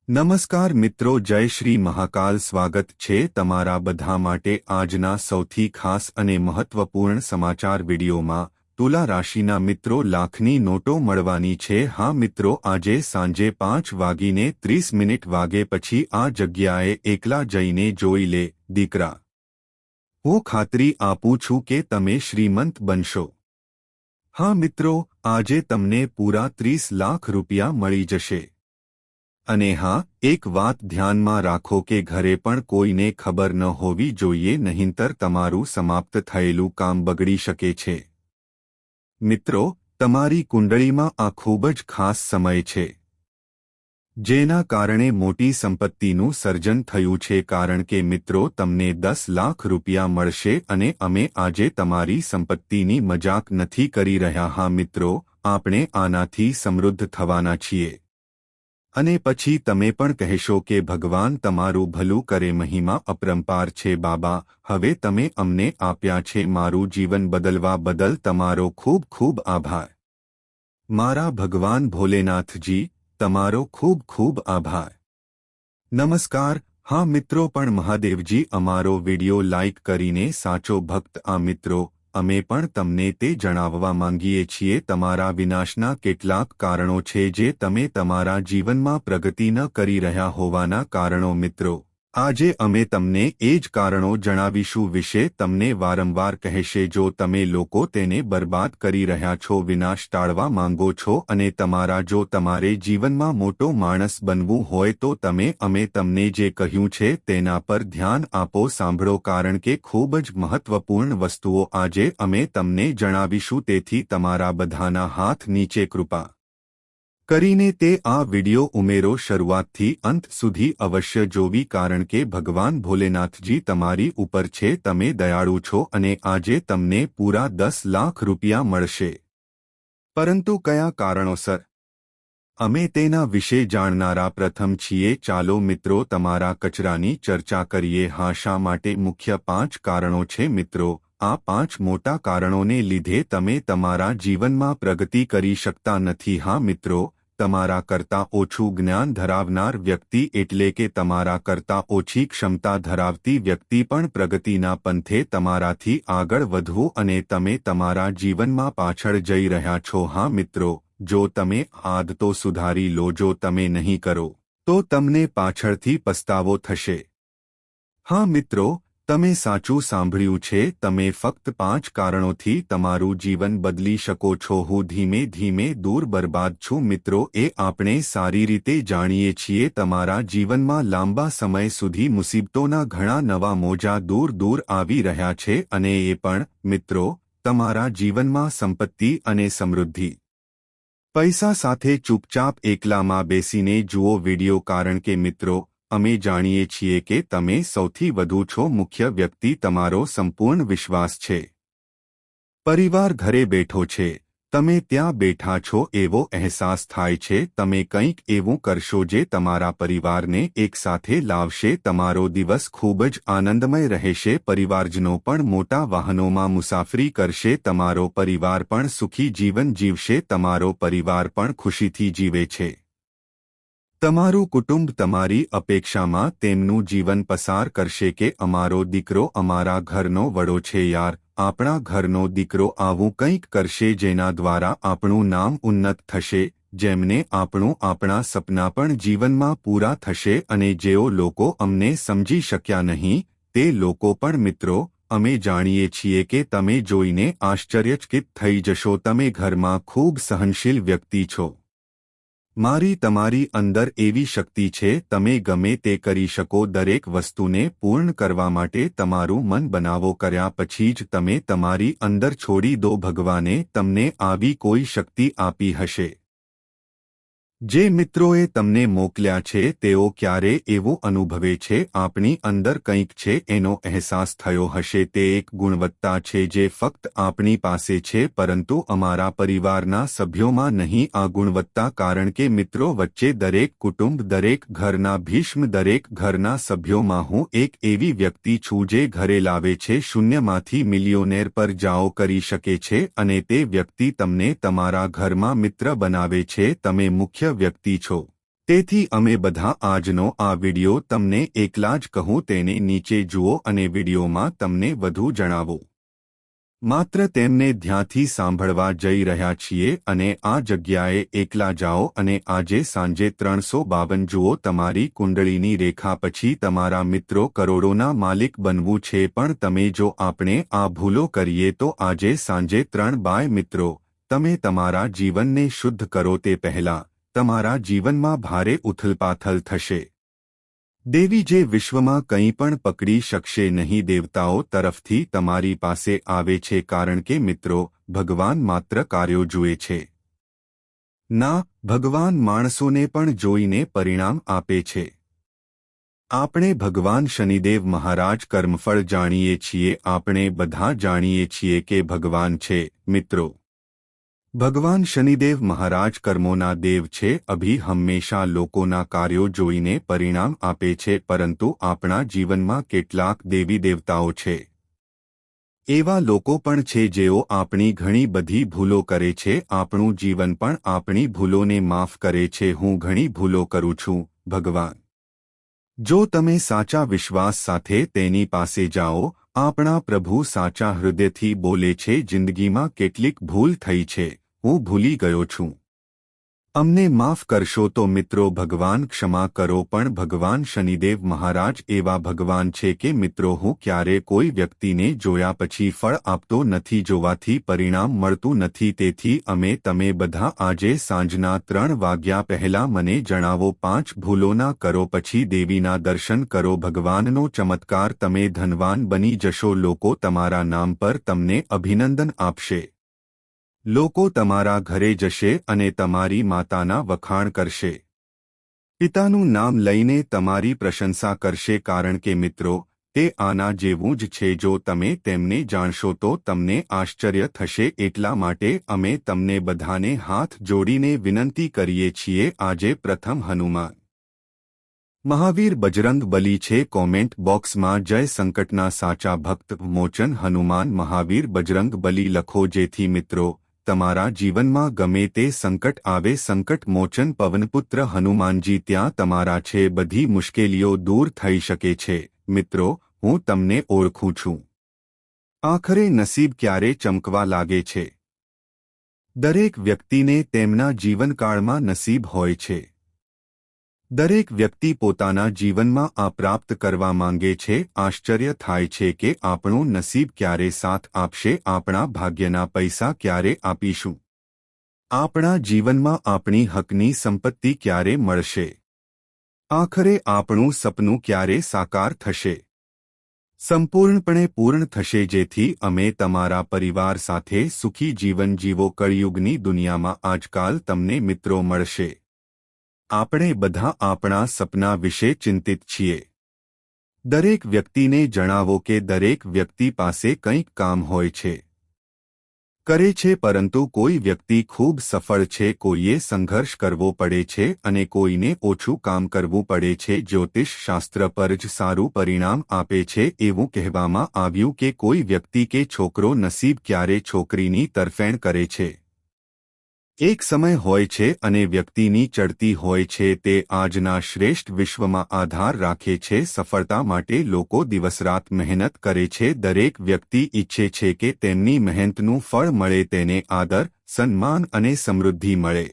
નમસ્કાર મિત્રો, જય શ્રી મહાકાલ. સ્વાગત છે તમારા બધા માટે આજના સૌથી ખાસ અને મહત્વપૂર્ણ સમાચાર વિડીયોમાં. તુલા રાશિના મિત્રો, લાખની નોટો મળવાની છે. હા મિત્રો, આજે સાંજે 5:30 વાગે પછી આ જગ્યાએ એકલા જઈને જોઈ લે દીકરા. હું ખાતરી આપું છું કે તમે શ્રીમંત બનશો. હા મિત્રો, આજે તમને પૂરા 30 લાખ રૂપિયા મળી જશે. અને હા, એક વાત ધ્યાનમાં રાખો કે ઘરે પણ કોઈને ખબર ન હોવી જોઈએ, નહીંતર તમારું સમાપ્ત થયેલું કામ બગડી શકે છે. મિત્રો, તમારી કુંડળીમાં આ ખૂબ જ ખાસ સમય છે, જેના કારણે મોટી સંપત્તિનું સર્જન થયું છે. કારણ કે મિત્રો, તમને 10 લાખ રૂપિયા મળશે અને અમે આજે તમારી સંપત્તિની મજાક નથી કરી રહ્યા. હા મિત્રો, આપણે આનાથી સમૃદ્ધ થવાના છીએ. અને પછી તમે પણ કહેશો કે ભગવાન તમારું ભલું કરે. મહિમા અપરંપાર છે બાબા. હવે તમે અમને આપ્યા છે મારું જીવન બદલવા બદલ તમારો ખૂબ ખૂબ આભાર. મારા ભગવાન ભોલેનાથજી, તમારો ખૂબ ખૂબ આભાર. નમસ્કાર. હા મિત્રો, પણ મહાદેવજી, અમારો વિડિયો લાઇક કરીને સાચો ભક્ત. આ મિત્રો, અમે પણ તમને તે જણાવવા માંગીએ છીએ તમારા વિનાશના કેટલાક કારણો છે જે તમે તમારા જીવનમાં પ્રગતિ ન કરી રહ્યા હોવાના કારણો. મિત્રો, આજે અમે તમને એ જ કારણો જણાવીશું વિશે તમને વારંવાર કહેશે. જો તમે લોકો તેને બરબાદ કરી રહ્યા છો, વિનાશ ટાળવા માંગો છો અને તમારે જીવનમાં મોટો માણસ બનવું હોય તો અમે તમને જે કહ્યું છે તેના પર ધ્યાન આપો, સાંભળો, કારણ કે ખૂબ જ મહત્વપૂર્ણ વસ્તુઓ આજે અમે તમને જણાવીશું. તેથી તમારા બધાના હાથ નીચે કૃપા કરીને તે આ વિડિયો ઉમેરો. શરૂઆતથી અંત સુધી અવશ્ય જોવી, કારણ કે ભગવાન ભોલેનાથજી તમારી ઉપર છે. તમે દયાળુ છો અને આજે તમને પૂરા 10 લાખ રૂપિયા મળશે. પરંતુ કયા કારણોસર? અમે તેના વિશે જાણનારા પ્રથમ છીએ. ચાલો મિત્રો, તમારા કચરાની ચર્ચા કરીએ. હા, શા માટે? મુખ્ય 5 કારણો છે મિત્રો. આ 5 મોટા કારણોને લીધે તમે તમારા જીવનમાં પ્રગતિ કરી શકતા નથી. હા મિત્રો, તમારા કરતાં ઓછું જ્ઞાન ધરાવનાર વ્યક્તિ એટલે કે તમારા કરતાં ઓછી ક્ષમતા ધરાવતી વ્યક્તિ પણ પ્રગતિના પંથે તમારાથી આગળ વધવું અને તમે તમારા જીવનમાં પાછળ જઈ રહ્યા છો. હા મિત્રો, જો તમે આદતો સુધારી લો, જો તમે નહીં કરો તો તમને પાછળથી પસ્તાવો થશે. હા મિત્રો, તમે સાચું સાંભળ્યું છે. તમે ફક્ત 5 કારણોથી તમારું જીવન બદલી શકો છો. હું ધીમે ધીમે દૂર બરબાદ છું. મિત્રો, એ આપણે સારી રીતે જાણીએ છીએ. તમારા જીવનમાં લાંબા સમય સુધી મુસીબતોના ઘણા નવા મોજા દૂર દૂર આવી રહ્યા છે અને એ પણ મિત્રો, તમારા જીવનમાં સંપત્તિ અને સમૃદ્ધિ, પૈસા સાથે ચૂપચાપ એકલામાં બેસીને જુઓ વિડિયો. કારણ કે મિત્રો, અમે જાણીએ છીએ કે તમે સૌથી વધુ છો. મુખ્ય વ્યક્તિ તમારો સંપૂર્ણ વિશ્વાસ છે. પરિવાર ઘરે બેઠો છે, તમે ત્યાં બેઠા છો એવો અહેસાસ થાય છે. તમે કંઈક એવું કરશો જે તમારા પરિવારને એકસાથે લાવશે. તમારો દિવસ ખૂબ જ આનંદમય રહેશે. પરિવારજનો પણ મોટા વાહનોમાં મુસાફરી કરશે. તમારો પરિવાર પણ સુખી જીવન જીવશે. તમારો પરિવાર પણ ખુશીથી જીવે છે. તમારું કુટુંબ તમારી અપેક્ષામાં તેમનું જીવન પસાર કરશે કે અમારો દીકરો અમારા ઘરનો વડો છે. યાર, આપણા ઘરનો દીકરો આવું કંઈક કરશે જેના દ્વારા આપણું નામ ઉન્નત થશે, જેમને આપણા સપના પણ જીવનમાં પૂરા થશે અને જેઓ લોકો અમને સમજી શક્યા નહીં તે લોકો પણ. મિત્રો, અમે જાણીએ છીએ કે તમે જોઈને આશ્ચર્યચકિત થઈ જશો. તમે ઘરમાં ખૂબ સહનશીલ વ્યક્તિ છો. મારી તમારી અંદર એવી શક્તિ છે, તમે ગમે તે કરી શકો. દરેક વસ્તુને પૂર્ણ કરવા માટે તમારું મન બનાવો. કર્યા પછી જ તમે તમારી અંદર છોડી દો. ભગવાને તમને આવી કોઈ શક્તિ આપી હશે. જે મિત્રોએ તમને મોકલ્યા છે તેઓ ક્યારે એવું અનુભવે છે આપણી અંદર કંઈક છે એનો અહેસાસ થયો હશે. તે એક ગુણવત્તા છે જે ફક્ત આપણી પાસે છે, પરંતુ અમારા પરિવારના સભ્યોમાં નહીં. આ ગુણવત્તા કારણ કે મિત્રો વચ્ચે દરેક કુટુંબ, દરેક ઘરના ભીષ્મ, દરેક ઘરના સભ્યોમાં હું એક એવી વ્યક્તિ છું જે ઘરે લાવે છે શૂન્યમાંથી મિલિયોનેર પર જાઓ કરી શકે છે અને તે વ્યક્તિ તમને તમારા ઘરમાં મિત્ર બનાવે છે. તમે મુખ્ય વ્યક્તિ છો. તેથી અમે બધા આજનો આ વિડિયો તમને એકલા જ કહું તેને નીચે જુઓ અને વિડિયોમાં તમને વધુ જણાવો. માત્ર તેમને ધ્યાનથી સાંભળવા જઈ રહ્યા છીએ અને આ જગ્યાએ એકલા જાઓ અને આજે સાંજે 352 જુઓ તમારી કુંડળીની રેખા પછી તમારા મિત્રો કરોડોના માલિક બનવું છે પણ તમે જો આપણે આ ભૂલો કરીએ તો આજે સાંજે 3 મિત્રો તમે તમારા જીવનને શુદ્ધ કરો તે પહેલાં તમારા જીવનમાં ભારે ઉથલપાથલ થશે. દેવી જે વિશ્વમાં કંઈ પણ પકડી શકશે નહીં દેવતાઓ તરફથી તમારી પાસે આવે છે કારણ કે મિત્રો ભગવાન માત્ર કાર્યો જુએ છે. ના, ભગવાન માણસોને પણ જોઈને પરિણામ આપે છે. આપણે ભગવાન શનિદેવ મહારાજ કર્મફળ જાણીએ છીએ. આપણે બધા જાણીએ છીએ કે ભગવાન છે મિત્રો. ભગવાન શનિદેવ મહારાજ કર્મોના દેવ છે. અભી હંમેશા લોકોના કાર્યો જોઈને પરિણામ આપે છે પરંતુ આપણા જીવનમાં કેટલાક દેવી દેવતાઓ છે. એવા લોકો પણ છે જેઓ આપણી ઘણી બધી ભૂલો કરે છે. આપણું જીવન પણ આપણી ભૂલોને માફ કરે છે. હું ઘણી ભૂલો કરું છું ભગવાન. જો તમે સાચા વિશ્વાસ સાથે તેની પાસે જાઓ, આપણા પ્રભુ સાચા હૃદયથી બોલે છે જિંદગીમાં કેટલીક ભૂલ થઈ છે, હું ભૂલી ગયો છું. અમને માફ કરશો તો મિત્રો ભગવાન ક્ષમા કરો. પણ ભગવાન શનિદેવ મહારાજ એવા ભગવાન છે કે મિત્રો હું ક્યારે કોઈ વ્યક્તિને જોયા પછી ફળ આપતો નથી, જોવાથી પરિણામ મળતું નથી. તેથી તમે બધા આજે સાંજના 3 વાગ્યા પહેલા મને જણાવો 5 ભૂલોના કરો પછી દેવીના દર્શન કરો. ભગવાનનો ચમત્કાર તમે ધનવાન બની જશો. લોકો તમારા નામ પર તમને અભિનંદન આપશે. લોકો તમારા ઘરે જશે અને તમારી માતાના વખાણ કરશે. પિતાનું નામ લઈને તમારી પ્રશંસા કરશે કારણ કે મિત્રો તે આના જેવું જ છે. જો તમે તેમને જાણશો તો તમને આશ્ચર્ય થશે. એટલા માટે અમે તમને બધાને હાથ જોડીને વિનંતી કરીએ છીએ. આજે પ્રથમ હનુમાન મહાવીર બજરંગ બલી છે. કોમેન્ટ બોક્સમાં જય સંકટના સાચા ભક્ત મોચન હનુમાન મહાવીર બજરંગ બલી લખો જેથી મિત્રો તમારા જીવનમાં ગમે તે સંકટ આવે સંકટ મોચન પવનપુત્ર હનુમાનજી ત્યાં તમારા છે. બધી મુશ્કેલીઓ દૂર થઈ શકે છે. મિત્રો હું તમને ઓળખું છું. આખરે નસીબ ક્યારે ચમકવા લાગે છે. દરેક વ્યક્તિને તેમના જીવનકાળમાં નસીબ હોય છે. દરેક વ્યક્તિ પોતાના જીવનમાં આ પ્રાપ્ત કરવા માંગે છે. આશ્ચર્ય થાય છે કે આપણું નસીબ ક્યારે સાથ આપશે. આપણા ભાગ્યના પૈસા ક્યારે આપીશું. આપણા જીવનમાં આપણી હકની સંપત્તિ ક્યારે મળશે. આખરે આપણું સપનું ક્યારે સાકાર થશે. સંપૂર્ણપણે પૂર્ણ થશે જેથી અમે તમારા પરિવાર સાથે સુખી જીવન જીવો. કળિયુગની દુનિયામાં આજકાલ તમને મિત્રો મળશે. આપણે બધા આપણા સપના વિશે ચિંતિત છીએ. દરેક વ્યક્તિને જણાવો કે દરેક વ્યક્તિ પાસે કંઈક કામ હોય છે, કરે છે પરંતુ કોઈ વ્યક્તિ ખૂબ સફળ છે. કોઈએ સંઘર્ષ કરવો પડે છે અને કોઈને ઓછું કામ કરવું પડે છે. જ્યોતિષ શાસ્ત્ર પર જ સારું પરિણામ આપે છે. એવું કહેવામાં આવ્યું કે કોઈ વ્યક્તિ કે છોકરો નસીબ ક્યારે છોકરીની તરફેણ કરે છે. એક સમય હોય છે અને વ્યક્તિની ચડતી હોય છે. તે આજના શ્રેષ્ઠ વિશ્વમાં આધાર રાખે છે. સફળતા માટે લોકો દિવસરાત મહેનત કરે છે. દરેક વ્યક્તિ ઈચ્છે છે કે તેમની મહેનતનું ફળ મળે, તેને આદર, સન્માન અને સમૃદ્ધિ મળે.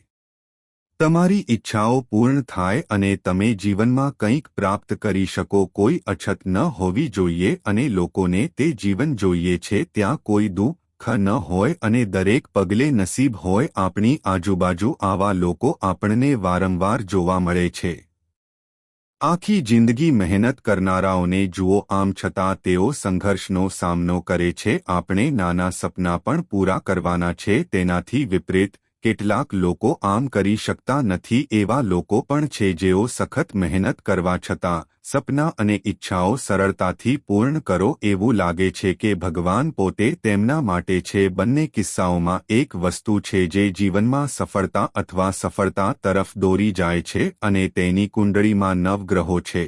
તમારી ઈચ્છાઓ પૂર્ણ થાય અને તમે જીવનમાં કંઈક પ્રાપ્ત કરી શકો. કોઈ અછત ન હોવી જોઈએ અને લોકોને તે જીવન જોઈએ છે ત્યાં કોઈ દુઃખ ન હોય અને દરેક પગલે નસીબ હોય. આપણી આજુબાજુ આવા લોકો આપણને વારંવાર જોવા મળે છે. આખી જિંદગી મહેનત કરનારાઓને જુઓ, આમ છતાં તેઓ સંઘર્ષનો સામનો કરે છે. આપણે નાના સપના પણ પૂરા કરવાના છે. તેનાથી વિપરીત કેટલાક લોકો આમ કરી શકતા નથી. એવા લોકો પણ છે જેઓ સખત મહેનત કરવા છતાં સપના અને ઈચ્છાઓ સરળતાથી પૂર્ણ કરો. એવું લાગે છે કે ભગવાન પોતે તેમના માટે છે. બંને કિસ્સાઓમાં એક વસ્તુ છે જે જીવનમાં સફળતા અથવા સફળતા તરફ દોરી જાય છે અને તેની કુંડળીમાં નવગ્રહો છે.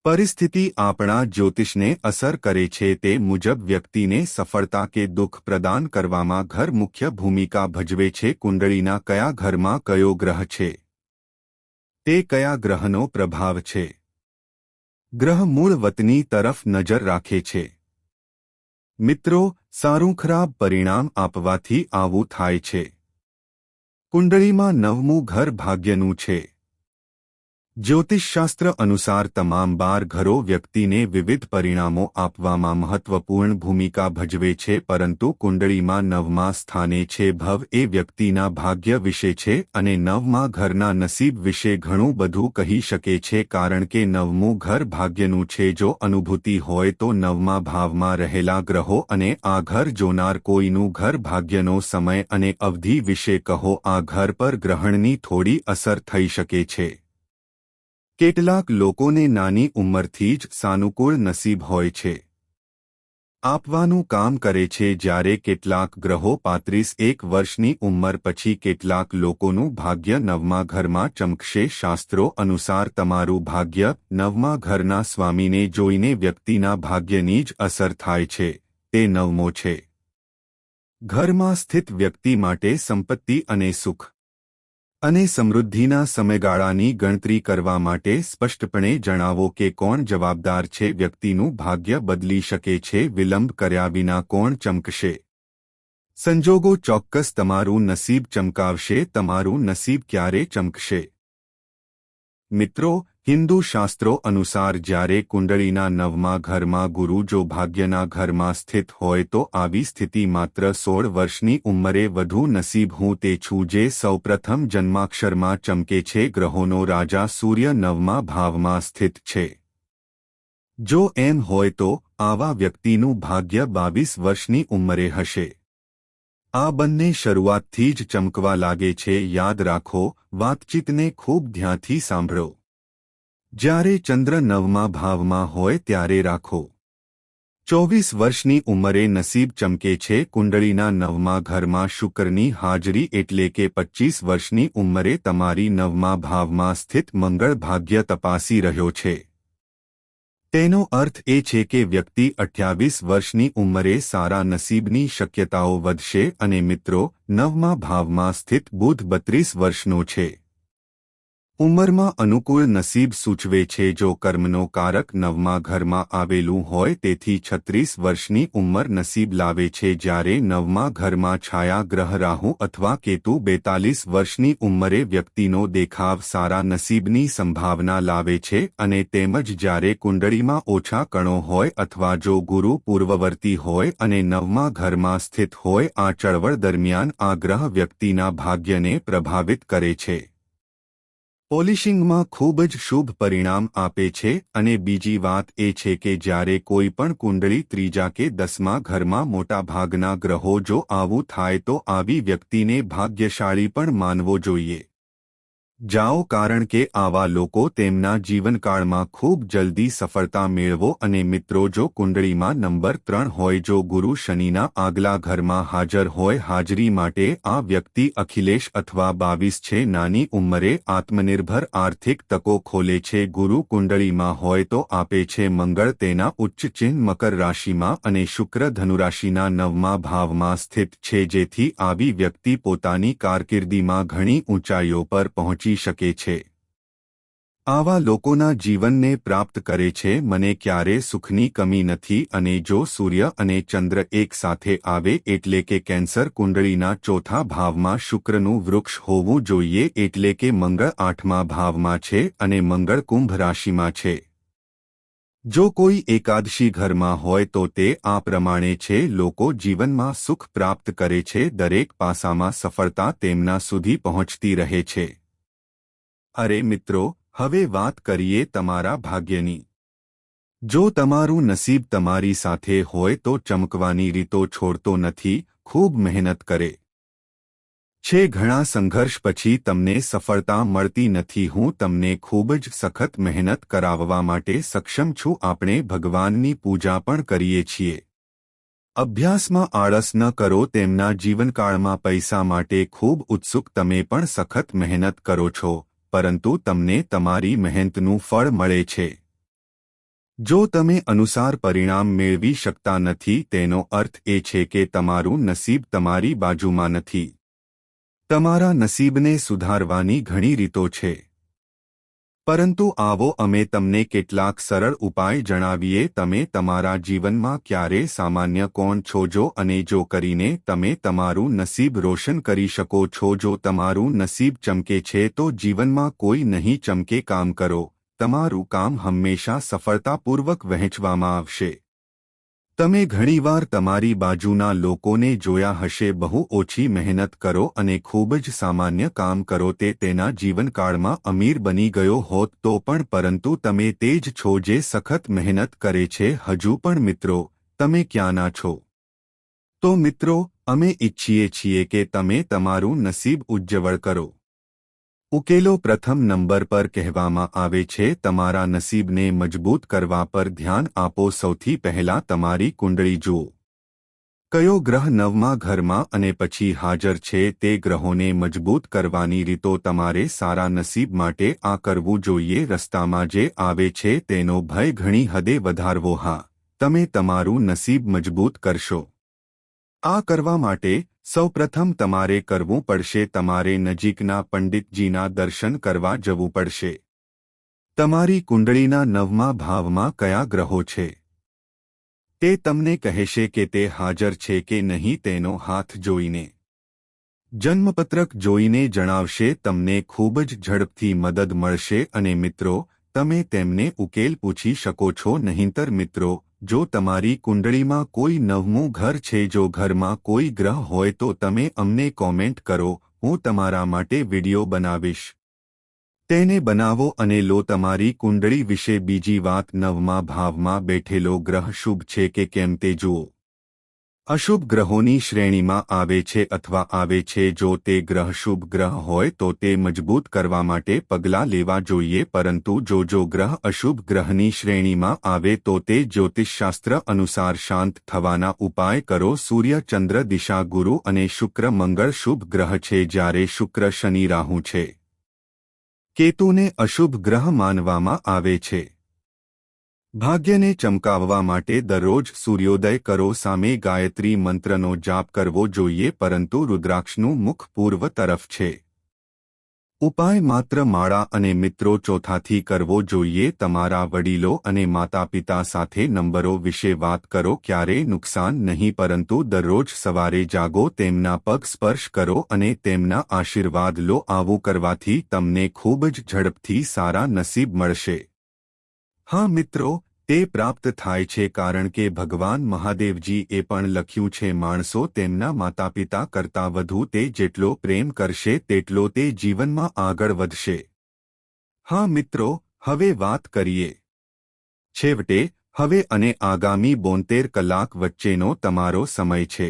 પરિસ્થિતિ આપણા જ્યોતિષને અસર કરે છે. તે મુજબ વ્યક્તિને સફળતા કે દુઃખ પ્રદાન કરવામાં ઘર મુખ્ય ભૂમિકા ભજવે છે. કુંડળીના કયા ઘરમાં કયો ગ્રહ છે તે કયા ગ્રહનો પ્રભાવ છે? ગ્રહ મૂળ વતની તરફ નજર રાખે છે. મિત્રો, સારું ખરાબ પરિણામ આપવાથી આવું થાય છે. કુંડળીમાં 9મું ઘર ભાગ્યનું છે. જ્યોતિષશાસ્ત્ર અનુસાર તમામ 12 ઘરો વ્યક્તિને વિવિધ પરિણામો આપવામાં મહત્વપૂર્ણ ભૂમિકા ભજવે છે, પરંતુ કુંડળીમાં 9મા સ્થાને છે ભવ એ વ્યક્તિના ભાગ્ય વિશે છે અને 9મા ઘરના નસીબ વિશે ઘણું બધું કહી શકે છે, કારણ કે 9મું ઘર ભાગ્યનું છે. જો અનુભૂતિ હોય તો 9મા ભાવમાં રહેલા ગ્રહો અને આ ઘર જોનાર કોઈનું ઘર ભાગ્યનો સમય અને અવધિ વિશે કહો. આ ઘર પર ગ્રહણની થોડી અસર થઈ શકે છે. કેટલાક લોકોને નાની ઉંમરથી જ સાનુકૂળ નસીબ હોય છે. આપવાનું કામ કરે છે, જ્યારે કેટલાક ગ્રહો 35 વર્ષની ઉંમર પછી કેટલાક લોકોનું ભાગ્ય 9મા ઘરમાં ચમકશે. શાસ્ત્રો અનુસાર તમારું ભાગ્ય 9મા ઘરના સ્વામીને જોઈને વ્યક્તિના ભાગ્યની જ અસર થાય છે. તે 9મો છે. ઘરમાં સ્થિત વ્યક્તિ માટે સંપત્તિ અને સુખ અને સમૃદ્ધિના સમયગાળાની ગણતરી કરવા માટે સ્પષ્ટપણે જણાવો કે કોણ જવાબદાર છે. વ્યક્તિનું ભાગ્ય બદલી શકે છે. વિલંબ કર્યા વિના કોણ ચમકશે? સંજોગો ચોક્કસ તમારું નસીબ ચમકાવશે. તમારું નસીબ ક્યારે ચમકશે? મિત્રો, હિન્દુ શાસ્ત્રો અનુસાર જ્યારે કુંડળીના 9મા ઘરમાં ગુરુ જો ભાગ્યના ઘરમાં સ્થિત હોય તો આવી સ્થિતિ માત્ર 16 વર્ષની ઉંમરે વધુ નસીબ હું તે છું જે સૌપ્રથમ જન્માક્ષરમાં ચમકે છે. ગ્રહોનો રાજા સૂર્ય 9મા ભાવમાં સ્થિત છે. જો એમ હોય તો આવા વ્યક્તિનું ભાગ્ય 22 વર્ષની ઉંમરે હશે. આ બંને શરૂઆતથી જ ચમકવા લાગે છે. યાદ રાખો, વાતચીતને ખૂબ ધ્યાનથી સાંભળો. જ્યારે ચંદ્ર 9મા ભાવમાં હોય ત્યારે રાખો. 24 વર્ષની ઉંમરે નસીબ ચમકે છે. કુંડળીના 9મા ઘરમાં શુક્રની હાજરી એટલે કે 25 વર્ષની ઉંમરે તમારી 9મા ભાવમાં સ્થિત મંગળ ભાગ્ય તપાસી રહ્યો છે. તેનો અર્થ એ છે કે વ્યક્તિ 28 વર્ષની ઉંમરે સારા નસીબની શક્યતાઓ વધશે. અને મિત્રો, 9મા ભાવમાં સ્થિત બુધ 32 વર્ષનો છે. ઉંમરમાં અનુકૂળ નસીબ સૂચવે છે. જો કર્મનો કારક 9મા ઘરમાં આવેલું હોય તેથી 36 વર્ષની ઉંમર નસીબ લાવે છે, જ્યારે 9મા ઘરમાં છાયા ગ્રહ રાહુ અથવા કેતુ 42 વર્ષની ઉંમરે વ્યક્તિનો દેખાવ સારા નસીબની સંભાવના લાવે છે. અને તેમજ જ્યારે કુંડળીમાં ઓછા કણો હોય અથવા જો ગુરુ પૂર્વવર્તી હોય અને 9મા ઘરમાં સ્થિત હોય, આ ચળવળ દરમિયાન આ ગ્રહ વ્યક્તિના ભાગ્યને પ્રભાવિત કરે છે. પોલિશિંગમાં ખૂબ જ શુભ પરિણામ આપે છે. અને બીજી વાત એ છે કે જ્યારે કોઈ પણ કુંડળી 3જા કે 10મા ઘરમાં મોટાભાગના ગ્રહો જો આવું થાય તો આવી વ્યક્તિને ભાગ્યશાળી પણ માનવો જોઈએ. જાઓ, કારણ કે આવા લોકો તેમના જીવનકાળમાં ખૂબ જલ્દી સફળતા મેળવો. અને મિત્રો, જો કુંડળીમાં નંબર 3 હોય, જો ગુરુ શનિના આગલા ઘરમાં હાજર હોય, હાજરી માટે આ વ્યક્તિ અખિલેશ અથવા 22 છે. નાની ઉંમરે આત્મનિર્ભર આર્થિક તકો ખોલે છે. ગુરુ કુંડળીમાં હોય તો આપે છે મંગળ તેના ઉચ્ચ ચિહ્ન મકર રાશિમાં અને શુક્ર ધનુરાશિના 9મા ભાવમાં સ્થિત છે, જેથી આવી વ્યક્તિ પોતાની કારકિર્દીમાં ઘણી ઊંચાઈઓ પર પહોંચી શકે છે. આવા લોકોના જીવનને પ્રાપ્ત કરે છે. મને ક્યારે સુખની કમી નથી. અને જો સૂર્ય અને ચંદ્ર એક સાથે આવે એટલે કે કેન્સર કુંડળીના 4થા ભાવમાં શુક્રનું વૃક્ષ હોવું જોઈએ, એટલે કે મંગળ 8મા ભાવમાં છે અને મંગળ કુંભ રાશિમાં છે. જો કોઈ એકાદશી ઘરમાં હોય તો તે આ પ્રમાણે છે. લોકો જીવનમાં સુખ પ્રાપ્ત કરે છે. દરેક પાસામાં સફળતા તેમના સુધી પહોંચતી રહે છે. અરે મિત્રો, હવે વાત કરીએ તમારા ભાગ્યની. જો તમારું નસીબ તમારી સાથે હોય તો ચમકવાની રીતો છોડતો નથી. ખૂબ મહેનત કરે છે. ઘણા સંઘર્ષ પછી તમને સફળતા મળતી નથી. હું તમને ખૂબ જ સખત મહેનત કરાવવા માટે સક્ષમ છું. આપણે ભગવાનની પૂજા પણ કરીએ છીએ. અભ્યાસમાં આળસ ન કરો. તેમના જીવનકાળમાં પૈસા માટે ખૂબ ઉત્સુક. તમે પણ સખત મહેનત કરો છો, પરંતુ તમને તમારી મહેનતનું ફળ મળે છે. જો તમે અનુસાર પરિણામ મેળવી શકતા નથી, તેનો અર્થ એ છે કે તમારું નસીબ તમારી બાજુમાં નથી. તમારા નસીબને સુધારવાની ઘણી રીતો છે. પરંતુ આવો અમે તમને કેટલાક સરળ ઉપાય જણાવીએ તમે તમારા જીવનમાં ક્યારે સામાન્ય કોણ છો જો અને જો કરીને તમે તમારું નસીબ રોશન કરી શકો છો જો તમારું નસીબ ચમકે છે તો જીવનમાં કોઈ નહીં ચમકે કામ કરો તમારું કામ હંમેશા સફળતાપૂર્વક વહેંચવામાં આવશે તમે ઘણીવાર તમારી બાજુના લોકોને જોયા હશે બહુ ઓછી મહેનત કરો અને ખૂબ જ સામાન્ય કામ કરો તે તેના જીવનકાળમાં અમીર બની ગયો હોત તો પણ પરંતુ તમે તે જ છો જે સખત મહેનત કરે છે હજુ પણ મિત્રો તમે ક્યાંના છો તો મિત્રો અમે ઈચ્છીએ છીએ કે તમે તમારું નસીબ ઉજ્જવળ કરો ઉકેલો પ્રથમ નંબર પર કહેવામાં આવે છે તમારા નસીબને મજબૂત કરવા પર ધ્યાન આપો સૌથી પહેલા તમારી કુંડળી જુઓ કયો ગ્રહ નવમા ઘરમાં અને પછી હાજર છે તે ગ્રહોને મજબૂત કરવાની રીતો તમારે સારા નસીબ માટે આ કરવું જોઈએ રસ્તામાં જે આવે છે તેનો ભય ઘણી હદે વધારવો હા તમે તમારું નસીબ મજબૂત કરશો આ કરવા માટે સૌપ્રથમ તમારે કરવું પડશે તમારે નજીકના પંડિતજીના દર્શન કરવા જવું પડશે તમારી કુંડળીના નવમા ભાવમાં કયા ગ્રહો છે તે તમને કહેશે કે તે હાજર છે કે નહીં તેનો હાથ જોઈને જન્મપત્રક જોઈને જણાવશે તમને ખૂબ જ ઝડપથી મદદ મળશે અને મિત્રો તમે તેમને ઉકેલ પૂછી શકો છો નહીંતર મિત્રો જો તમારી કુંડળીમાં કોઈ નવમું ઘર છે જો ઘરમાં કોઈ ગ્રહ હોય તો તમે અમને કોમેન્ટ કરો હું તમારા માટે વિડિયો બનાવીશ તેને બનાવો અને લો તમારી કુંડળી વિશે બીજી વાત નવમા ભાવમાં બેઠેલો ગ્રહ શુભ છે કે કેમ તે જુઓ અશુભ ગ્રહોની શ્રેણીમાં આવે છે અથવા આવે છે જો તે ગ્રહ શુભ ગ્રહ હોય તો તે મજબૂત કરવા માટે પગલાં લેવા જોઈએ પરંતુ જો ગ્રહ અશુભ ગ્રહની શ્રેણીમાં આવે તો તે જ્યોતિષશાસ્ત્ર અનુસાર શાંત થવાના ઉપાય કરો સૂર્ય ચંદ્ર દિશા ગુરુ અને શુક્ર મંગળ શુભ ગ્રહ છે જ્યારે શુક્ર શનિ રાહુ છે કેતુને અશુભ ગ્રહ માનવામાં આવે છે ભાગ્યને ચમકાવવા માટે દરરોજ સૂર્યોદય કરો સામે ગાયત્રી મંત્રનો જાપ કરવો જોઈએ પરંતુ રુદ્રાક્ષનું મુખ પૂર્વ તરફ છે ઉપાય માત્ર માળા અને મિત્રો ચોથાથી કરવો જોઈએ તમારા વડીલો અને માતાપિતા સાથે નંબરો વિશે વાત કરો ક્યારેય નુકસાન નહીં પરંતુ દરરોજ સવારે જાગો તેમના પગ સ્પર્શ કરો અને તેમના આશીર્વાદ લો આવું કરવાથી તમને ખૂબ જ ઝડપથી સારા નસીબ મળશે હા મિત્રો તે પ્રાપ્ત થાય છે કારણ કે ભગવાન મહાદેવજીએ પણ લખ્યું છે માણસો તેમના માતાપિતા કરતાં વધુ તે જેટલો પ્રેમ કરશે તેટલો તે જીવનમાં આગળ વધશે હા મિત્રો હવે વાત કરીએ છેવટે હવે અને આગામી 72 કલાક વચ્ચેનો તમારો સમય છે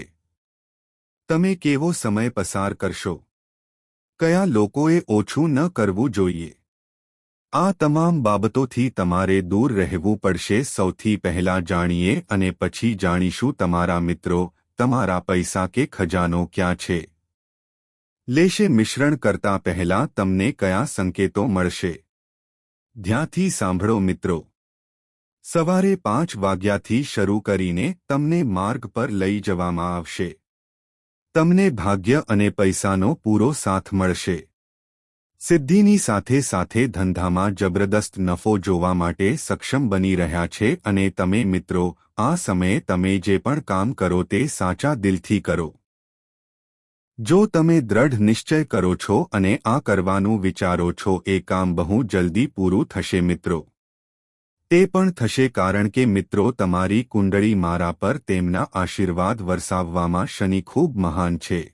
તમે કેવો સમય પસાર કરશો કયા લોકોએ ઓછું ન કરવું જોઈએ આ તમામ બાબતોથી તમારે દૂર રહેવું પડશે સૌથી પહેલા જાણીએ અને પછી જાણીશું તમારા મિત્રો તમારા પૈસા કે ખજાનો ક્યાં છે લેશે મિશ્રણ કરતા પહેલા તમને કયા સંકેતો મળશે ધ્યાનથી સાંભળો મિત્રો સવારે 5 વાગ્યાથી શરૂ કરીને તમને માર્ગ પર લઈ જવામાં આવશે તમને ભાગ્ય અને પૈસાનો પૂરો સાથ મળશે સિદ્ધિની સાથે સાથે ધંધામાં જબરદસ્ત નફો જોવા માટે સક્ષમ બની રહ્યા છે અને તમે મિત્રો આ સમયે તમે જે પણ કામ કરો તે સાચા દિલથી કરો જો તમે દ્રઢ નિશ્ચય કરો છો અને આ કરવાનું વિચારો છો એ કામ બહુ જલ્દી પૂરું થશે મિત્રો તે પણ થશે કારણ કે મિત્રો તમારી કુંડળી મારા પર તેમના આશીર્વાદ વરસાવવામાં શનિ ખૂબ મહાન છે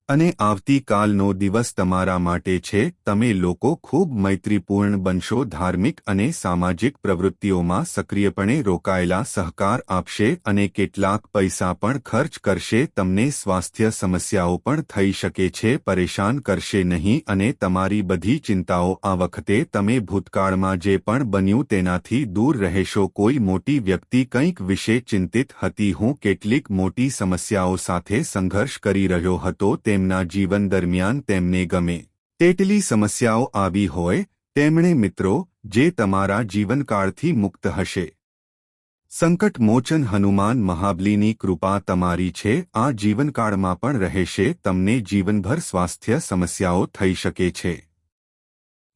અને આવતીકાલનો દિવસ તમારા માટે છે તમે લોકો ખૂબ મૈત્રીપૂર્ણ બનશો ધાર્મિક અને સામાજિક પ્રવૃત્તિઓમાં સક્રિયપણે રોકાયેલા સહકાર આપશે અને કેટલાક પૈસા પણ ખર્ચ કરશે તમને સ્વાસ્થ્ય સમસ્યાઓ પણ થઈ શકે છે પરેશાન કરશે નહીં અને તમારી બધી ચિંતાઓ આ વખતે તમે ભૂતકાળમાં જે પણ બન્યું તેનાથી દૂર રહેશો કોઈ મોટી વ્યક્તિ કંઈક વિશે ચિંતિત હતી હું કેટલીક મોટી સમસ્યાઓ સાથે સંઘર્ષ કરી રહ્યો હતો તેમના જીવન દરમિયાન તેમને ગમે તેટલી સમસ્યાઓ આવી હોય તેમણે મિત્રો જે તમારા જીવનકાળથી મુક્ત હશે સંકટ મોચન હનુમાન મહાબલીની કૃપા તમારી છે આ જીવનકાળમાં પણ રહેશે તમને જીવનભર સ્વાસ્થ્ય સમસ્યાઓ થઈ શકે છે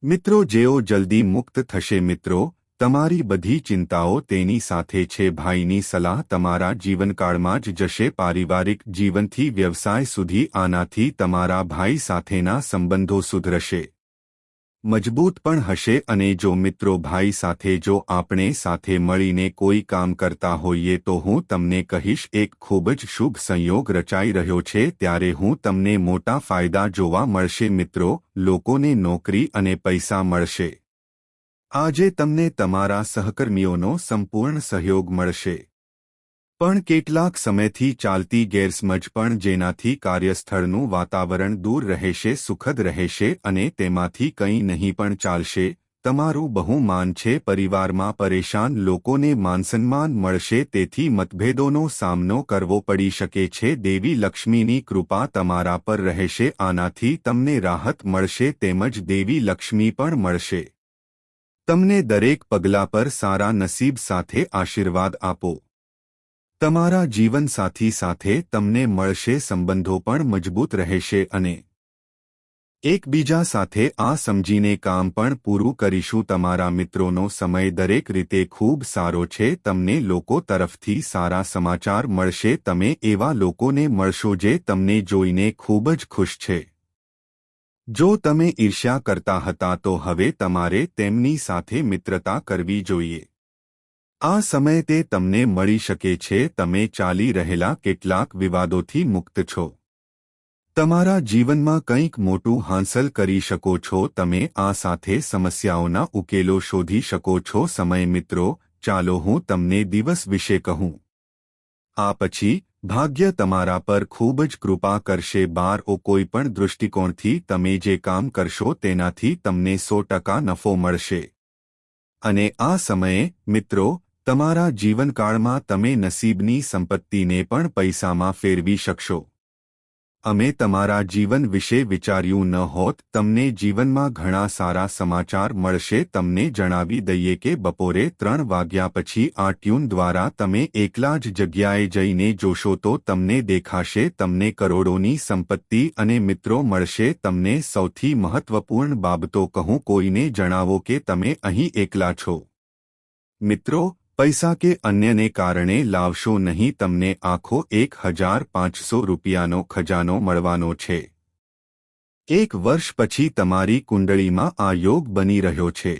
મિત્રો જેઓ જલ્દી મુક્ત થશે મિત્રો, તમારી બધી ચિંતાઓ તેની સાથે છે. ભાઈની સલાહ તમારા જીવનકાળમાં જ જશે. પારિવારિક જીવનથી વ્યવસાય સુધી આનાથી તમારા ભાઈ સાથેના સંબંધો સુધરશે, મજબૂત પણ હશે. અને જો મિત્રો ભાઈ સાથે જો આપણે સાથે મળીને કોઈ કામ કરતા હોઈએ તો હું તમને કહીશ, એક ખૂબ જ શુભ સંયોગ રચાઈ રહ્યો છે. ત્યારે હું તમને મોટા ફાયદા જોવા મળશે મિત્રો. લોકોને નોકરી અને પૈસા મળશે. આજે તમને તમારા સહકર્મીઓનો સંપૂર્ણ સહયોગ મળશે. પણ કેટલાક સમયથી ચાલતી ગેરસમજ પણ જેનાથી કાર્યસ્થળનું વાતાવરણ દૂર રહેશે, સુખદ રહેશે અને તેમાંથી કંઈ નહીં પણ ચાલશે. તમારું બહુ માન છે. પરિવારમાં પરેશાન લોકોને માનસન્માન મળશે. તેથી મતભેદોનો સામનો કરવો પડી શકે છે. દેવી લક્ષ્મીની કૃપા તમારા પર રહેશે. આનાથી તમને રાહત મળશે તેમજ દેવી લક્ષ્મી પણ મળશે. તમને દરેક પગલા પર સારા નસીબ સાથે આશીર્વાદ આપો. તમારા જીવનસાથી સાથે તમને મળશે. સંબંધો પણ મજબૂત રહેશે અને એકબીજા સાથે આ સમજીને કામ પણ પૂરું કરીશું. તમારા મિત્રોનો સમય દરેક રીતે ખૂબ સારો છે. તમને લોકો તરફથી સારા સમાચાર મળશે. તમે એવા લોકોને મળશો જે તમને જોઈને ખૂબ જ ખુશ છે. જો તમે ઈર્ષ્યા કરતા હતા તો હવે તમારે તેમની સાથે મિત્રતા કરવી જોઈએ. આ સમય તે તમને મળી શકે છે. તમે ચાલી રહેલા કેટલાક વિવાદોથી મુક્ત છો. તમારા જીવનમાં કંઈક મોટું હાંસલ કરી શકો છો. તમે આ સાથે સમસ્યાઓના ઉકેલો શોધી શકો છો. સમય મિત્રો, ચાલો હું તમને દિવસ વિશે કહું. આ પછી ભાગ્ય તમારા પર ખૂબ જ કૃપા કરશે. કોઈ પણ દૃષ્ટિકોણથી તમે જે કામ કરશો તેનાથી તમને 100% નફો મળશે. અને આ સમયે મિત્રો, તમારા જીવનકાળમાં તમે નસીબની સંપત્તિને પણ પૈસામાં ફેરવી શકશો. અમે તમારા જીવન વિશે વિચાર્યું ન હોત. તમને જીવનમાં ઘણા સારા સમાચાર મળશે. તમને જણાવી દઈએ કે બપોરે 3 વાગ્યા પછી આ ટ્યુન દ્વારા તમે એકલા જ જગ્યાએ જઈને જોશો તો તમને દેખાશે. તમને કરોડોની સંપત્તિ અને મિત્રો મળશે. તમને સૌથી મહત્વપૂર્ણ બાબતો કહું. કોઈને જણાવો કે તમે અહીં એકલા છો. મિત્રો, પૈસા કે અન્યને કારણે લાવશો નહીં. તમને આખો 1500 રૂપિયાનો ખજાનો મળવાનો છે. 1 વર્ષ પછી તમારી કુંડળીમાં આ યોગ બની રહ્યો છે.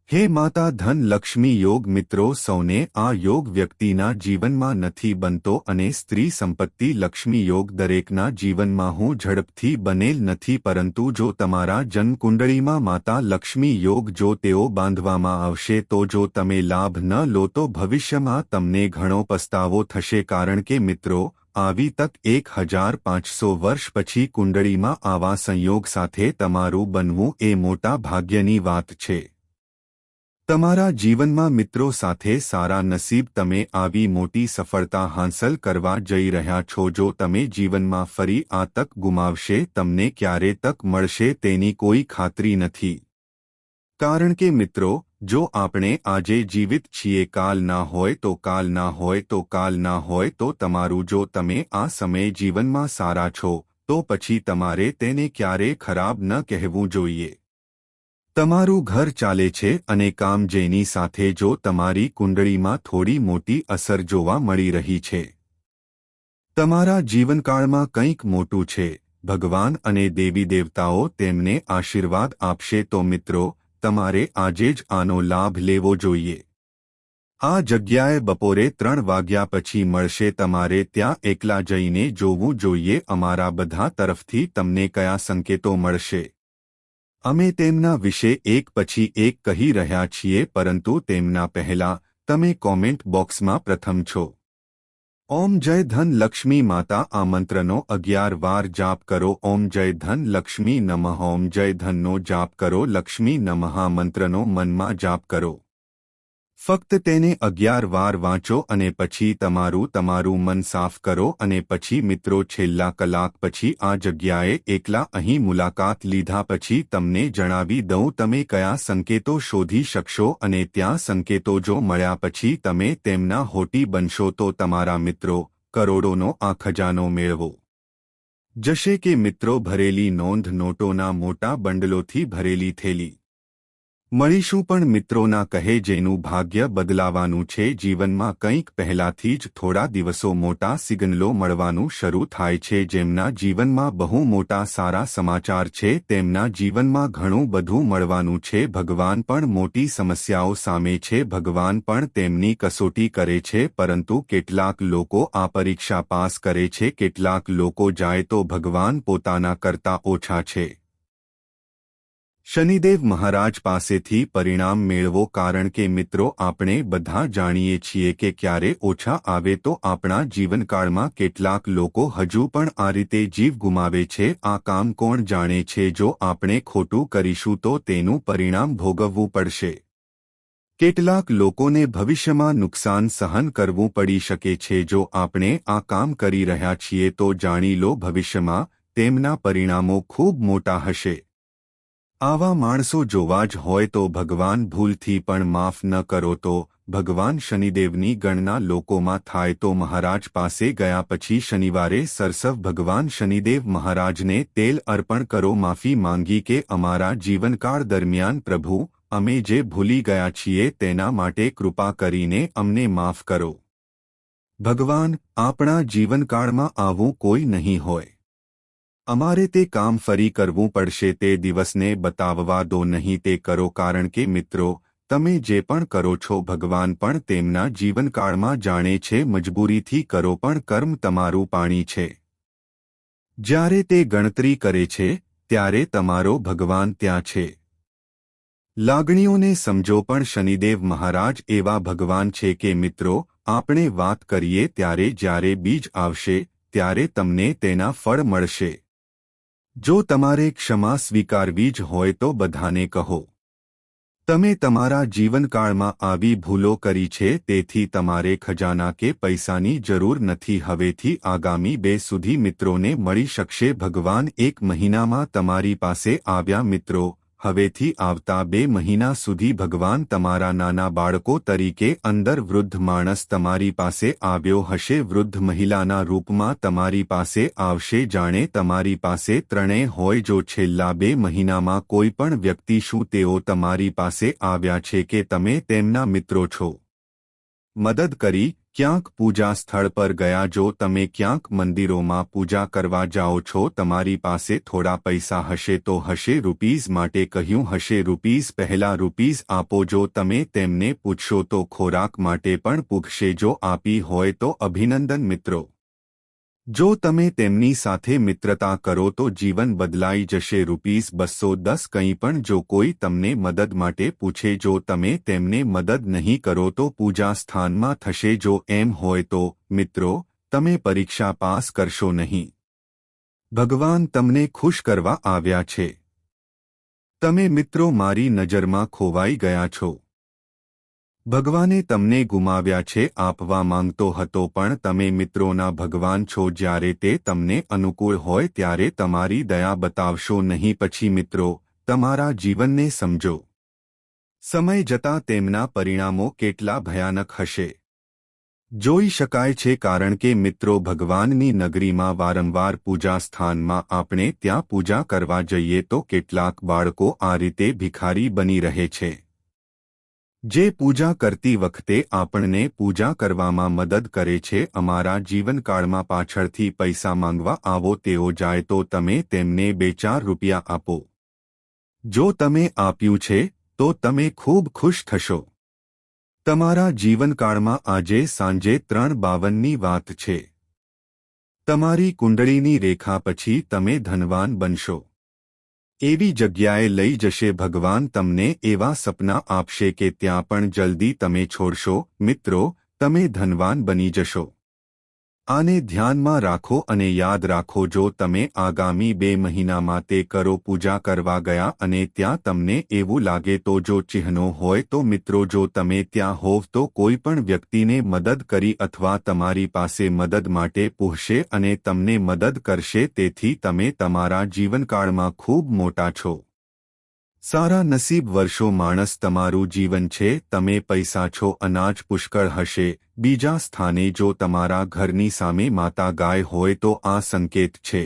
હે માતા ધન લક્ષ્મી યોગ. મિત્રો, સૌને આ યોગ વ્યક્તિના જીવનમાં નથી બનતો અને સ્ત્રી સંપત્તિ લક્ષ્મી યોગ દરેકના જીવનમાં હું ઝડપથી બનેલ નથી. પરંતુ જો તમારા જન્મકુંડળીમાં માતા લક્ષ્મી યોગ જો તેઓ બાંધવામાં આવશે તો જો તમે લાભ ન લો તો ભવિષ્યમાં તમને ઘણો પસ્તાવો થશે. કારણ કે મિત્રો, આવી તક 1500 વર્ષ પછી કુંડળીમાં આવા સંયોગ સાથે તમારું બનવું એ મોટા ભાગ્યની વાત છે. તમારા જીવનમાં મિત્રો સાથે સારા નસીબ. તમે આવી મોટી સફળતા હાંસલ કરવા જઈ રહ્યા છો. જો તમે જીવનમાં ફરી આ તક ગુમાવશે, તમને ક્યારે તક મળશે તેની કોઈ ખાતરી નથી. કારણ કે મિત્રો, જો આપણે આજે જીવિત છીએ, કાલ ના હોય તો કાલ ના હોય તો કાલ ના હોય તો તમારું જો તમે આ સમયે જીવનમાં સારા છો તો પછી તમારે તેને ક્યારે ખરાબ ન કહેવું જોઈએ. તમારું ઘર ચાલે છે અને કામ જેની સાથે જો તમારી કુંડળીમાં થોડી મોટી અસર જોવા મળી રહી છે. તમારા જીવનકાળમાં કંઈક મોટું છે. ભગવાન અને દેવી દેવતાઓ તેમને આશીર્વાદ આપશે. તો મિત્રો, તમારે આજે જ આનો લાભ લેવો જોઈએ. આ જગ્યાએ બપોરે 3 વાગ્યા પછી મળશે. તમારે ત્યાં એકલા જઈને જોવું જોઈએ અમારા બધા તરફથી તમને કયા સંકેતો મળશે. અમે તેમના વિશે એક પછી એક કહી રહ્યા છીએ, પરંતુ તેમના પહેલા તમે કોમેન્ટ બોક્સમાં પ્રથમ છો. ઓમ જય ધન લક્ષ્મી માતા. આ મંત્રનો 11 વાર જાપ કરો. ઓમ જય ધન લક્ષ્મી નમઃ. ઓમ જય ધનનો જાપ કરો. લક્ષ્મી નમઃ મંત્રનો મનમાં જાપ કરો. ફક્ત તેને 11 વાર વાંચો અને પછી તમારું મન સાફ કરો. અને પછી મિત્રો, છેલ્લા કલાક પછી આ જગ્યાએ એકલા અહીં મુલાકાત લીધા પછી તમને જણાવી દઉં તમે કયા સંકેતો શોધી શકશો. અને ત્યાં સંકેતો જો મળ્યા પછી તમે તેમના હોટી બનશો તો તમારા મિત્રો કરોડોનો આ ખજાનો મેળવો. જશે કે મિત્રો ભરેલી નોંધ નોટોના મોટા બંડલોથી ભરેલી થેલી મળીશું પણ મિત્રોના કહે જેનું ભાગ્ય બદલાવાનું છે જીવનમાં કંઈક પહેલાથી જ થોડા દિવસો મોટા સિગ્નલો મળવાનું શરૂ થાય છે જેમના જીવનમાં બહુ મોટા સારા સમાચાર છે તેમના જીવનમાં ઘણું બધું મળવાનું છે ભગવાન પણ મોટી સમસ્યાઓ સામે છે ભગવાન પણ તેમની કસોટી કરે છે પરંતુ કેટલાક લોકો આ પરીક્ષા પાસ કરે છે કેટલાક લોકો જાય તો ભગવાન પોતાના કરતા ઓછા છે શનિદેવ મહારાજ પાસેથી પરિણામ મેળવો કારણ કે મિત્રો આપણે બધા જાણીએ છીએ કે ક્યારે ઓછા આવે તો આપણા જીવનકાળમાં કેટલાક લોકો હજુ પણ આ રીતે જીવ ગુમાવે છે આ કામ કોણ જાણે છે જો આપણે ખોટું કરીશું તો તેનું પરિણામ ભોગવવું પડશે કેટલાક લોકોને ભવિષ્યમાં નુકસાન સહન કરવું પડી શકે છે જો આપણે આ કામ કરી રહ્યા છીએ તો જાણી લો ભવિષ્યમાં તેમના પરિણામો ખૂબ મોટા હશે આવા માણસો જોવા જ હોય તો ભગવાન ભૂલથી પણ માફ ન કરો તો ભગવાન શનિદેવની ગણના લોકોમાં થાય તો મહારાજ પાસે ગયા પછી શનિવારે સરસવ ભગવાન શનિદેવ મહારાજને તેલ અર્પણ કરો માફી માંગી કે અમારા જીવનકાળ દરમિયાન પ્રભુ અમે જે ભૂલી ગયા છીએ તેના માટે કૃપા કરીને અમને માફ કરો ભગવાન આપણા જીવનકાળમાં આવું કોઈ નહીં હોય અમારે તે કામ ફરી કરવું પડશે તે દિવસને બતાવવા દો નહીં તે કરો કારણ કે મિત્રો તમે જે પણ કરો છો ભગવાન પણ તેમના જીવનકાળમાં જાણે છે મજબૂરીથી કરો પણ કર્મ તમારું પાણી છે જ્યારે તે ગણતરી કરે છે ત્યારે તમારો ભગવાન ત્યાં છે લાગણીઓને સમજો પણ શનિદેવ મહારાજ એવા ભગવાન છે કે મિત્રો આપણે વાત કરીએ ત્યારે જ્યારે બીજ આવશે ત્યારે તમને તેના ફળ મળશે જો તમારે ક્ષમા સ્વીકારવી જ હોય તો બધાને કહો તમે તમારા જીવનકાળમાં આવી ભૂલો કરી છે તેથી તમારે ખજાના કે પૈસાની જરૂર નથી હવેથી આગામી 2 સુધી મિત્રોને મળી શકશે ભગવાન 1 મહિનામાં તમારી પાસે આવ્યા મિત્રો હવેથી આવતા 2 મહિના સુધી ભગવાન તમારા નાના બાળકો તરીકે અંદર વૃદ્ધ માણસ તમારી પાસે આવ્યો હશે વૃદ્ધ મહિલાના રૂપમાં તમારી પાસે આવશે જાણે તમારી પાસે ત્રણેય હોય જો છેલ્લા 2 મહિનામાં કોઈ પણ વ્યક્તિ શું તેઓ તમારી પાસે આવ્યા છે કે તમે તેમના મિત્રો છો મદદ કરી ક્યાંક પૂજા સ્થળ પર ગયા જો તમે ક્યાંક મંદિરોમાં પૂજા કરવા જાઓ છો તમારી પાસે થોડા પૈસા હશે તો હશે રૂપીઝ માટે કહ્યું હશે રૂપીઝ પહેલા રૂપીઝ આપો જો તમે તેમને પૂછશો તો ખોરાક માટે પણ પૂછશે જો આપી હોય તો અભિનંદન મિત્રો જો તમે તેમની સાથે મિત્રતા કરો તો જીવન બદલાઈ જશે ₹210 કંઈ પણ જો કોઈ તમને મદદ માટે પૂછે જો તમે તેમને મદદ નહીં કરો તો પૂજા સ્થાનમાં થશે જો એમ હોય તો મિત્રો તમે પરીક્ષા પાસ કરશો નહીં ભગવાન તમને ખુશ કરવા આવ્યા છે તમે મિત્રો મારી નજરમાં ખોવાઈ ગયા છો ભગવાને તમને ગુમાવ્યા છે આપવા માંગતો હતો પણ તમે મિત્રોના ભગવાન છો જ્યારે તે તમને અનુકૂળ હોય ત્યારે તમારી દયા બતાવશો નહીં પછી મિત્રો તમારા જીવનને સમજો સમય જતાં તેમના પરિણામો કેટલા ભયાનક હશે જોઈ શકાય છે કારણ કે મિત્રો ભગવાનની નગરીમાં વારંવાર પૂજા સ્થાનમાં આપણે ત્યાં પૂજા કરવા જઈએ તો કેટલાક બાળકો આ રીતે ભિખારી બની રહે છે જે પૂજા કરતી વખતે આપણને પૂજા કરવામાં મદદ કરે છે અમારા જીવનકાળમાં પાછળથી પૈસા માંગવા આવો તેઓ જાય તો તમે તેમને 2-4 રૂપિયા આપો જો તમે આપ્યું છે તો તમે ખૂબ ખુશ થશો તમારા જીવનકાળમાં આજે સાંજે 3:52ની વાત છે તમારી કુંડળીની રેખા પછી તમે ધનવાન બનશો એવી જગ્યાએ લઈ જશે ભગવાન તમને એવા સપના આપશે કે ત્યાં પણ જલ્દી તમે છોડશો મિત્રો તમે ધનવાન બની જશો આને ધ્યાનમાં રાખો અને યાદ રાખો જો તમે આગામી 2 મહિનામાં તે કરો પૂજા કરવા ગયા અને ત્યાં તમને એવું લાગે તો જો ચિહ્નો હોય તો મિત્રો જો તમે ત્યાં હોવ તો કોઈ પણ વ્યક્તિને મદદ કરી અથવા તમારી પાસે મદદ માટે પૂછશે અને તમને મદદ કરશે તેથી તમે તમારા જીવનકાળમાં ખૂબ મોટા છો સારા નસીબ વર્ષો માણસ તમારું જીવન છે તમે પૈસા છો અનાજ પુષ્કળ હશે બીજા સ્થાને જો તમારા ઘરની સામે માતા ગાય હોય તો આ સંકેત છે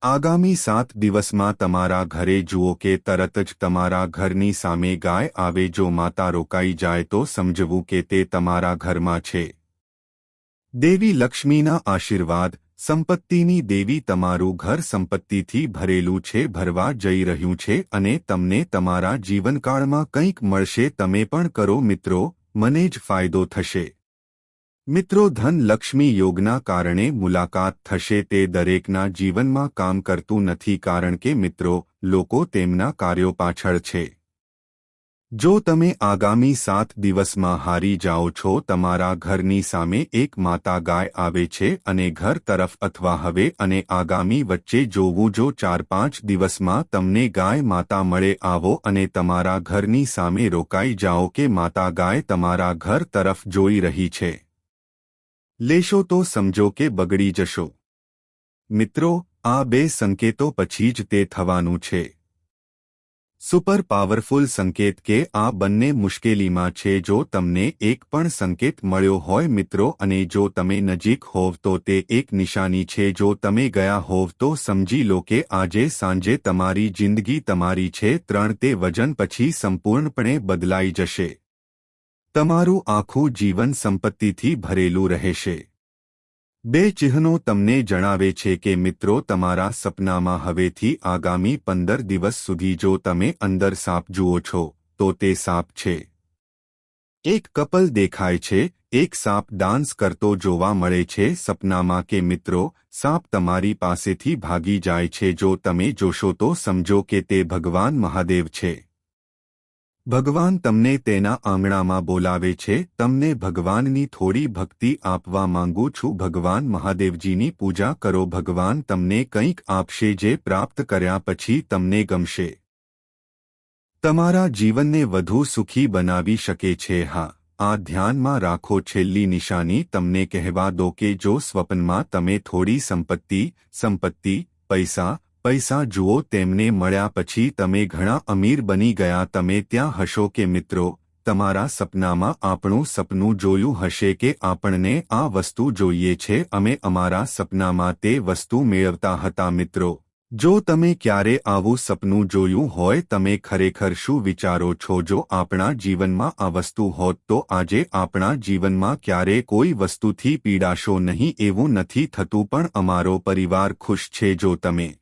આગામી 7 દિવસમાં તમારા ઘરે જુઓ કે તરત જ તમારા ઘરની સામે ગાય આવે. જો માતા રોકાઈ જાય તો સમજવું કે તે તમારા ઘરમાં છે. દેવી લક્ષ્મીના આશીર્વાદ. સંપત્તિની દેવી. તમારું ઘર સંપત્તિથી ભરેલું છે, ભરવા જઈ રહ્યું છે અને તમને તમારા જીવનકાળમાં કંઈક મળશે. તમે પણ કરો મિત્રો, મને જ ફાયદો થશે. મિત્રો, ધન લક્ષ્મી યોગના કારણે મુલાકાત થશે. તે દરેકના જીવનમાં કામ કરતું નથી કારણ કે મિત્રો, લોકો તેમના કાર્યો પાછળ છે. જો તમે આગામી 7 દિવસમાં હારી જાઓ છો, તમારા ઘરની સામે એક માતા ગાય આવે છે અને ઘર તરફ અથવા હવે અને આગામી વચ્ચે જોવું. જો 4-5 દિવસમાં તમને ગાય માતા મળે, આવો અને તમારા ઘરની સામે રોકાઈ જાઓ કે માતા ગાય તમારા ઘર તરફ જોઈ રહી છે. લેશો તો સમજો કે બગડી જશો. મિત્રો, આ 2 સંકેતો પછી જ તે થવાનું છે. સુપર પાવરફુલ સંકેત કે આ બંને મુશ્કેલીમાં છે. જો તમને એક પણ સંકેત મળ્યો હોય મિત્રો અને જો તમે નજીક હોવ તો તે એક નિશાની છે. જો તમે ગયા હોવ તો સમજી લો કે આજે સાંજે તમારી જિંદગી તમારી છે. 3 તે વજન પછી સંપૂર્ણપણે બદલાઈ જશે. તમારું આખું જીવન સંપત્તિથી ભરેલું રહેશે. 2 ચિહ્નો તમને જણાવે છે કે મિત્રો, તમારા સપનામાં હવેથી આગામી 15 દિવસ સુધી જો તમે અંદર સાપ જુઓ છો તો તે સાપ છે. એક કપલ દેખાય છે. એક સાપ ડાન્સ કરતો જોવા મળે છે સપનામાં કે મિત્રો, સાપ તમારી પાસેથી ભાગી જાય છે. જો તમે જોશો તો સમજો કે તે ભગવાન મહાદેવ છે. ભગવાન તમને તેના આંગણામાં બોલાવે છે. તમને ભગવાનની થોડી ભક્તિ આપવા માંગુ છું. ભગવાન મહાદેવજીની પૂજા કરો. ભગવાન તમને કંઈક આપશે જે પ્રાપ્ત કર્યા પછી તમને ગમશે. તમારા જીવનને વધુ સુખી બનાવી શકે છે. હા, આ ધ્યાનમાં રાખો. છેલ્લી નિશાની તમને કહેવા દો કે જો સ્વપ્નમાં તમે થોડી સંપત્તિ, પૈસા જુઓ, તેમને મળ્યા પછી તમે ઘણા અમીર બની ગયા. તમે ત્યાં હશો કે મિત્રો, તમારા સપનામાં આપણું સપનું જોયું હશે કે આપણને આ વસ્તુ જોઈએ છે. અમે અમારા સપનામાં તે વસ્તુ મેળવતા હતા. મિત્રો, જો તમે ક્યારે આવું સપનું જોયું હોય, તમે ખરેખર શું વિચારો છો? જો આપણા જીવનમાં આ વસ્તુ હોત તો આજે આપણા જીવનમાં ક્યારે કોઈ વસ્તુથી પીડાશો નહીં. એવું નથી થતું પણ અમારો પરિવાર ખુશ છે. જો તમે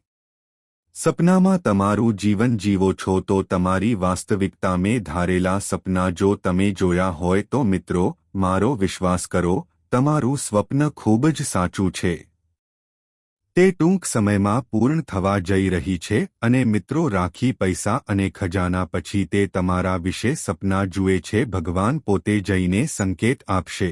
સપનામાં તમારું જીવન જીવો છો તો તમારી વાસ્તવિકતા મેં ધારેલા સપના જો તમે જોયા હોય તો મિત્રો, મારો વિશ્વાસ કરો, તમારું સ્વપ્ન ખૂબ જ સાચું છે. તે ટૂંક સમયમાં પૂર્ણ થવા જઈ રહી છે અને મિત્રો, રાખી, પૈસા અને ખજાના પછી તે તમારા વિશે સપના જુએ છે. ભગવાન પોતે જઈને સંકેત આપશે.